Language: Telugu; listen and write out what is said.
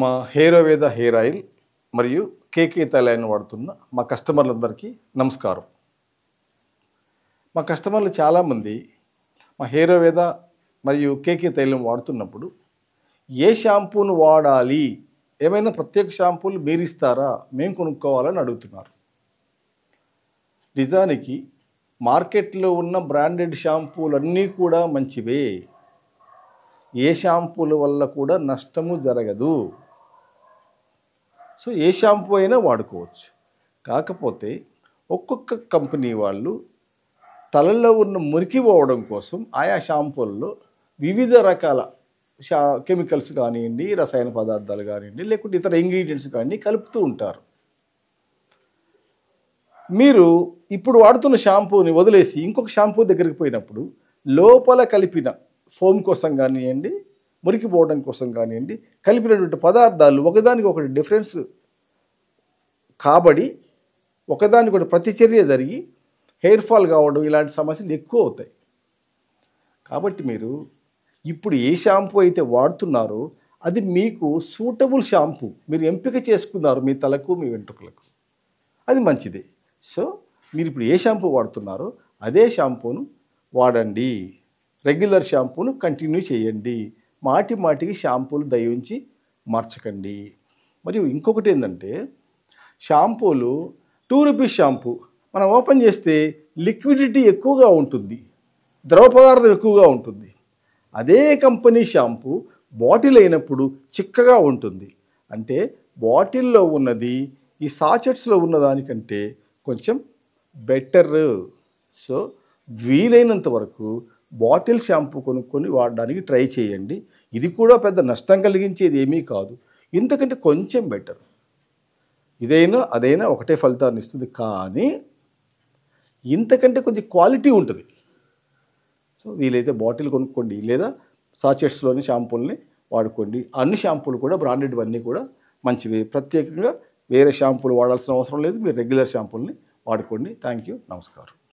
మా హేరోవేద హెయిర్ ఆయిల్ మరియు కేకే తైలాన్ని వాడుతున్న మా కస్టమర్లందరికీ నమస్కారం. మా కస్టమర్లు చాలామంది మా హేరోవేద మరియు కేకే తైలం వాడుతున్నప్పుడు ఏ షాంపూను వాడాలి, ఏమైనా ప్రత్యేక షాంపూలు మీరు ఇస్తారా, మేము కొనుక్కోవాలని అడుగుతున్నారు. నిజానికి మార్కెట్లో ఉన్న బ్రాండెడ్ షాంపూలన్నీ కూడా మంచివే. ఏ షాంపూల వల్ల కూడా నష్టము జరగదు. సో ఏ షాంపూ అయినా వాడుకోవచ్చు. కాకపోతే ఒక్కొక్క కంపెనీ వాళ్ళు తలలో ఉన్న మురికి పోవడం కోసం ఆయా షాంపూల్లో వివిధ రకాల కెమికల్స్ కానివ్వండి, రసాయన పదార్థాలు కానివ్వండి, లేకుంటే ఇతర ఇంగ్రీడియంట్స్ కానీ కలుపుతూ ఉంటారు. మీరు ఇప్పుడు వాడుతున్న షాంపూని వదిలేసి ఇంకొక షాంపూ దగ్గరికి పోయినప్పుడు లోపల కలిపిన ఫోమ్ కోసం కానివ్వండి, మురికి పోవడం కోసం కానివ్వండి, కలిపినటువంటి పదార్థాలు ఒకదానికి ఒకటి డిఫరెన్స్ కాబడి ఒకదానికి ఒకటి ప్రతిచర్య జరిగి హెయిర్ ఫాల్ కావడం ఇలాంటి సమస్యలు ఎక్కువ అవుతాయి. కాబట్టి మీరు ఇప్పుడు ఏ షాంపూ అయితే వాడుతున్నారో అది మీకు సూటబుల్ షాంపూ మీరు ఎంపిక చేసుకున్నారు మీ తలకు, మీ వెంట్రుకలకు, అది మంచిదే. సో మీరు ఇప్పుడు ఏ షాంపూ వాడుతున్నారో అదే షాంపూను వాడండి. రెగ్యులర్ షాంపూను కంటిన్యూ చేయండి. మాటికి షాంపూలు దయించి మార్చకండి. మరియు ఇంకొకటి ఏంటంటే, షాంపూలు 2 రూపీస్ షాంపూ మనం ఓపెన్ చేస్తే లిక్విడిటీ ఎక్కువగా ఉంటుంది, ద్రవ పదార్థం ఎక్కువగా ఉంటుంది. అదే కంపెనీ షాంపూ బాటిల్ అయినప్పుడు చిక్కగా ఉంటుంది. అంటే బాటిల్లో ఉన్నది ఈ సాచెట్స్లో ఉన్నదానికంటే కొంచెం బెటర్. సో వీలైనంత వరకు బాటిల్ షాంపూ కొనుక్కొని వాడడానికి ట్రై చేయండి. ఇది కూడా పెద్ద నష్టం కలిగించేది ఏమీ కాదు, ఇంతకంటే కొంచెం బెటర్. ఇదైనా అదైనా ఒకటే ఫలితాన్ని ఇస్తుంది, కానీ ఇంతకంటే కొద్ది క్వాలిటీ ఉంటుంది. సో వీలైతే బాటిల్ కొనుక్కోండి, లేదా సాచెట్స్లోని షాంపూల్ని వాడుకోండి. అన్ని షాంపూలు కూడా బ్రాండెడ్ అన్నీ కూడా మంచివి. ప్రత్యేకంగా వేరే షాంపూలు వాడాల్సిన అవసరం లేదు. మీరు రెగ్యులర్ షాంపూల్ని వాడుకోండి. Thank you. నమస్కారం.